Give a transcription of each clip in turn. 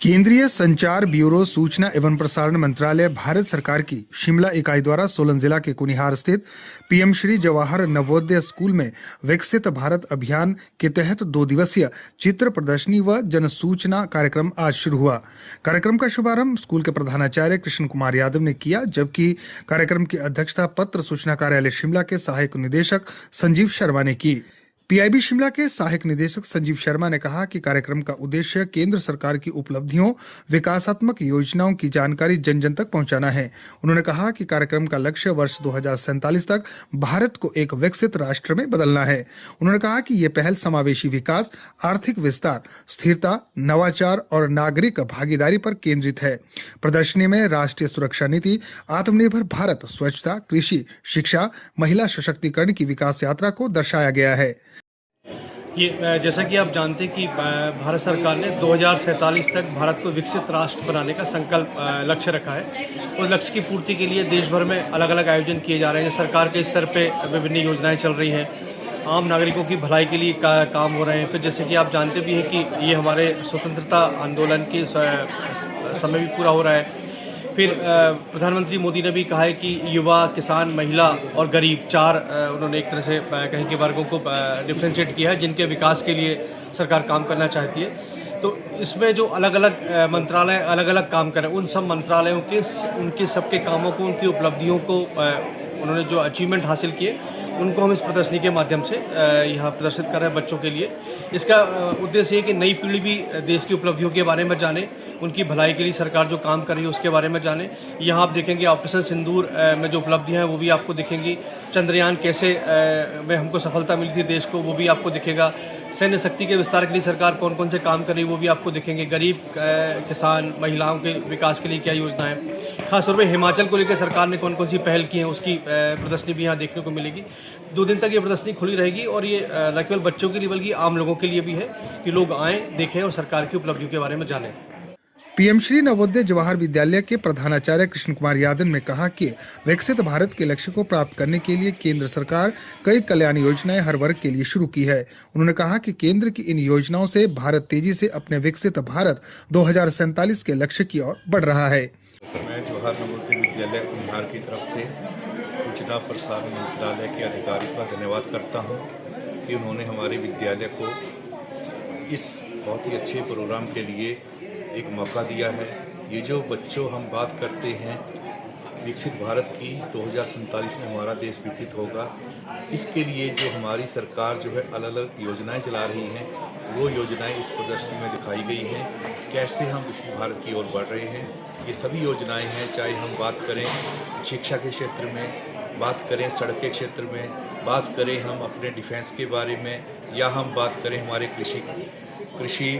केंद्रीय संचार ब्यूरो सूचना एवं प्रसारण मंत्रालय भारत सरकार की शिमला इकाई द्वारा सोलन जिला के कुनिहार स्थित पीएम श्री जवाहर नवोदय स्कूल में विकसित भारत अभियान के तहत 2 दिवसीय चित्र प्रदर्शनी व जन सूचना कार्यक्रम आज शुरू हुआ। कार्यक्रम का शुभारंभ स्कूल के प्रधानाचार्य कृष्ण कुमार यादव ने किया, जबकि कार्यक्रम की अध्यक्षता पत्र सूचना कार्यालय शिमला के सहायक निदेशक संजीव शर्मा ने की। पीआईबी शिमला के सहायक निदेशक संजीव शर्मा ने कहा कि कार्यक्रम का उद्देश्य केंद्र सरकार की उपलब्धियों, विकासात्मक योजनाओं की जानकारी जन जन तक पहुंचाना है। उन्होंने कहा कि कार्यक्रम का लक्ष्य वर्ष 2047 तक भारत को एक विकसित राष्ट्र में बदलना है। उन्होंने कहा कि ये पहल समावेशी विकास, आर्थिक विस्तार, स्थिरता, नवाचार और नागरिक भागीदारी पर केंद्रित है। प्रदर्शनी में राष्ट्रीय सुरक्षा नीति, आत्मनिर्भर भारत, स्वच्छता, कृषि, शिक्षा, महिला सशक्तिकरण की विकास यात्रा को दर्शाया गया है। ये जैसा कि आप जानते हैं कि भारत सरकार ने 2047 तक भारत को विकसित राष्ट्र बनाने का संकल्प लक्ष्य रखा है। उस लक्ष्य की पूर्ति के लिए देश भर में अलग अलग आयोजन किए जा रहे हैं। सरकार के स्तर पे विभिन्न योजनाएं चल रही हैं, आम नागरिकों की भलाई के लिए काम हो रहे हैं। फिर जैसे कि आप जानते भी हैं कि ये हमारे स्वतंत्रता आंदोलन के समय भी पूरा हो रहा है। फिर प्रधानमंत्री मोदी ने भी कहा है कि युवा, किसान, महिला और गरीब चार उन्होंने एक तरह से कहीं के वर्गों को डिफ्रेंशिएट किया है जिनके विकास के लिए सरकार काम करना चाहती है। तो इसमें जो अलग अलग मंत्रालय अलग अलग काम कर रहे हैं, उन सब मंत्रालयों के उनके सबके कामों को, उनकी उपलब्धियों को, उन्होंने जो अचीवमेंट हासिल किए उनको हम इस प्रदर्शनी के माध्यम से यहाँ प्रदर्शित कर रहे हैं बच्चों के लिए। इसका उद्देश्य है कि नई पीढ़ी भी देश की उपलब्धियों के बारे में जाने, उनकी भलाई के लिए सरकार जो काम कर रही है उसके बारे में जाने। यहाँ आप देखेंगे ऑपरेशन सिंदूर में जो उपलब्धियाँ हैं वो भी आपको दिखेंगी। चंद्रयान कैसे में हमको सफलता मिली थी देश को, वो भी आपको दिखेगा। सैन्य शक्ति के विस्तार के लिए सरकार कौन कौन से काम कर रही है वो भी आपको दिखेंगे। गरीब, किसान, महिलाओं के विकास के लिए क्या योजनाएं, खासतौर पर हिमाचल को लेकर सरकार ने कौन कौन सी पहल की है उसकी प्रदर्शनी भी यहाँ देखने को मिलेगी। 2 दिन तक ये प्रदर्शनी खुली रहेगी और ये न केवल बच्चों के लिए बल्कि आम लोगों के लिए भी है कि लोग आएँ, देखें और सरकार की उपलब्धियों के बारे में जानें। पीएम श्री नवोदय जवाहर विद्यालय के प्रधानाचार्य कृष्ण कुमार यादव ने कहा कि विकसित भारत के लक्ष्य को प्राप्त करने के लिए केंद्र सरकार कई कल्याण योजनाएं हर वर्ग के लिए शुरू की है। उन्होंने कहा कि केंद्र की इन योजनाओं से भारत तेजी से अपने विकसित भारत 2047 के लक्ष्य की ओर बढ़ रहा है। मैं जवाहर नवोदय विद्यालय कुनिहार की तरफ से सूचना प्रसारण मंत्रालय के अधिकारी का धन्यवाद करता हूँ कि उन्होंने हमारे विद्यालय को इस बहुत ही अच्छे प्रोग्राम के लिए एक मौका दिया है। ये जो बच्चों हम बात करते हैं विकसित भारत की, 2047 में हमारा देश विकसित होगा, इसके लिए जो हमारी सरकार जो है अलग अलग योजनाएं चला रही हैं, वो योजनाएं इस प्रदर्शनी में दिखाई गई हैं। कैसे हम विकसित भारत की ओर बढ़ रहे हैं, ये सभी योजनाएं हैं। चाहे हम बात करें शिक्षा के क्षेत्र में, बात करें सड़क के क्षेत्र में, बात करें हम अपने डिफेंस के बारे में, या हम बात करें हमारे कृषि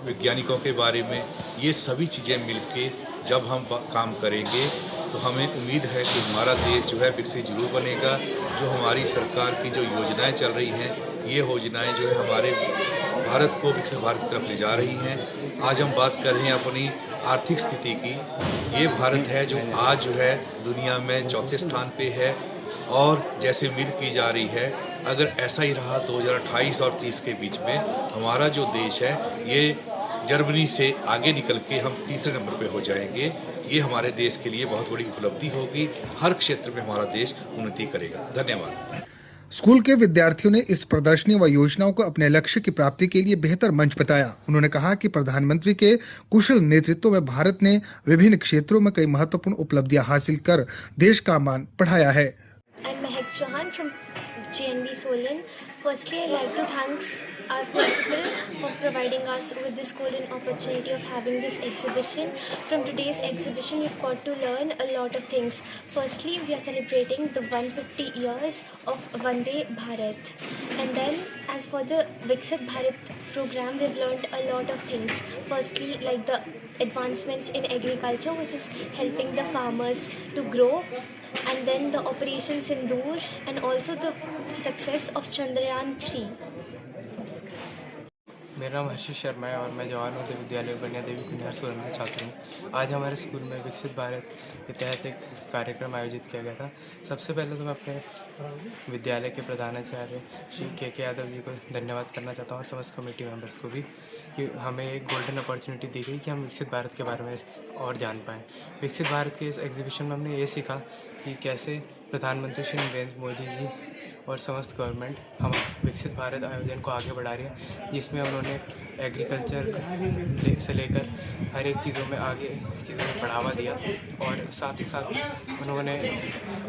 वैज्ञानिकों के बारे में, ये सभी चीज़ें मिलके जब हम काम करेंगे तो हमें उम्मीद है कि हमारा देश जो है विकसित जरूर बनेगा। जो हमारी सरकार की जो योजनाएं चल रही हैं, ये योजनाएं जो है हमारे भारत को विकसित भारत की तरफ ले जा रही हैं। आज हम बात कर रहे हैं अपनी आर्थिक स्थिति की। ये भारत है जो आज जो है दुनिया में चौथे स्थान पे है और जैसे उम्मीद की जा रही है अगर ऐसा ही रहा 2028 और 30 के बीच में हमारा जो देश है ये जर्मनी से आगे निकल के हम तीसरे नंबर पे हो जाएंगे। ये हमारे देश के लिए बहुत बड़ी उपलब्धि होगी। हर क्षेत्र में हमारा देश उन्नति करेगा। धन्यवाद। स्कूल के विद्यार्थियों ने इस प्रदर्शनी व योजनाओं को अपने लक्ष्य की प्राप्ति के लिए बेहतर मंच बताया। उन्होंने कहा कि प्रधानमंत्री के कुशल नेतृत्व में भारत ने विभिन्न क्षेत्रों में कई महत्वपूर्ण उपलब्धियां हासिल कर देश का मान बढ़ाया है। I'm Mehak Chauhan from GNB Solan. Firstly, I'd like to thank our principal for providing us with this golden opportunity of having this exhibition. From today's exhibition, we've got to learn a lot of things. Firstly, we are celebrating the 150 years of Vande Bharat. And then, as for the Viksit Bharat program, we've learned a lot of things. Firstly, like the advancements in agriculture, which is helping the farmers to grow. And then the Operation Sindoor and also the success of Chandrayaan 3. मेरा नाम हर्षित शर्मा है और मैं जवाहर नवोदय विद्यालय बनिया देवी कुनिहार सोलन का छात्र हूँ। आज हमारे स्कूल में विकसित भारत के तहत एक कार्यक्रम आयोजित किया गया था। सबसे पहले तो मैं अपने विद्यालय के प्रधानाचार्य श्री के यादव जी को धन्यवाद करना चाहता हूँ और समस्त कमेटी मेंबर्स को भी, कि हमें एक गोल्डन अपॉर्चुनिटी दी गई कि हम विकसित भारत के बारे में और जान पाएँ। विकसित भारत के इस एग्जीबिशन में हमने ये सीखा कि कैसे प्रधानमंत्री श्री नरेंद्र मोदी जी और समस्त गवर्नमेंट हम विकसित भारत आयोजन को आगे बढ़ा रही है, जिसमें उन्होंने एग्रीकल्चर से लेकर हर एक चीज़ों में आगे चीज़ों में बढ़ावा दिया और साथ ही साथ उन्होंने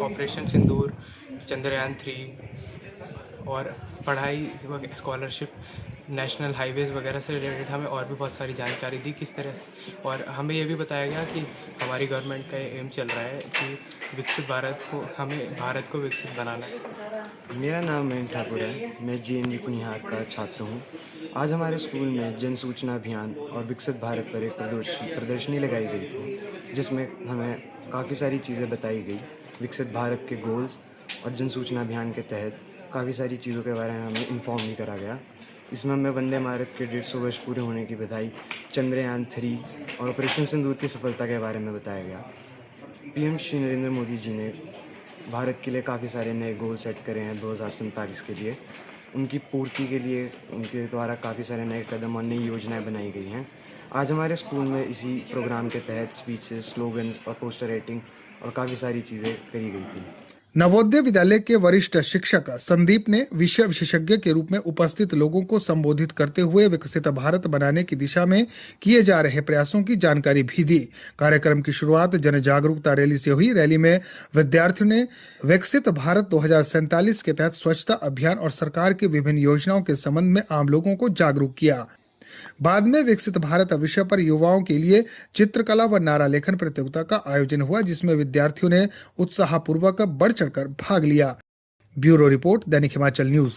ऑपरेशन सिंदूर, चंद्रयान 3 और पढ़ाई स्कॉलरशिप, नेशनल हाईवेज़ वगैरह से रिलेटेड हमें और भी बहुत सारी जानकारी दी किस तरह। और हमें ये भी बताया गया कि हमारी गवर्नमेंट का एम चल रहा है कि विकसित भारत को विकसित बनाना है। मेरा नाम मयंक ठाकुर है। मैं JNV कुनिहार का छात्र हूँ। आज हमारे स्कूल में जन सूचना अभियान और विकसित भारत पर एक प्रदर्शनी लगाई गई थी, जिसमें हमें काफ़ी सारी चीज़ें बताई गई। विकसित भारत के गोल्स और जन सूचना अभियान के तहत काफ़ी सारी चीज़ों के बारे में हमें इन्फॉर्म भी करा गया। इसमें हमें वंदे भारत के 150 वर्ष पूरे होने की बधाई, चंद्रयान 3 और ऑपरेशन सिंदूर की सफलता के बारे में बताया गया। PM श्री नरेंद्र मोदी जी ने भारत के लिए काफ़ी सारे नए गोल सेट करे हैं 2047 के लिए। उनकी पूर्ति के लिए उनके द्वारा काफ़ी सारे नए कदम और नई योजनाएं बनाई गई हैं। आज हमारे स्कूल में इसी प्रोग्राम के तहत स्पीचेस, स्लोगन्स और पोस्टर राइटिंग और काफ़ी सारी चीज़ें करी गई थी। नवोदय विद्यालय के वरिष्ठ शिक्षक संदीप ने विषय विशेषज्ञ के रूप में उपस्थित लोगों को संबोधित करते हुए विकसित भारत बनाने की दिशा में किए जा रहे प्रयासों की जानकारी भी दी। कार्यक्रम की शुरुआत जन जागरूकता रैली से हुई। रैली में विद्यार्थियों ने विकसित भारत 2047 के तहत स्वच्छता अभियान और सरकार की विभिन्न योजनाओं के संबंध में आम लोगों को जागरूक किया। बाद में विकसित भारत विषय पर युवाओं के लिए चित्रकला व नारा लेखन प्रतियोगिता का आयोजन हुआ, जिसमें विद्यार्थियों ने उत्साहपूर्वक बढ़ चढ़कर भाग लिया। ब्यूरो रिपोर्ट, दैनिक हिमाचल न्यूज।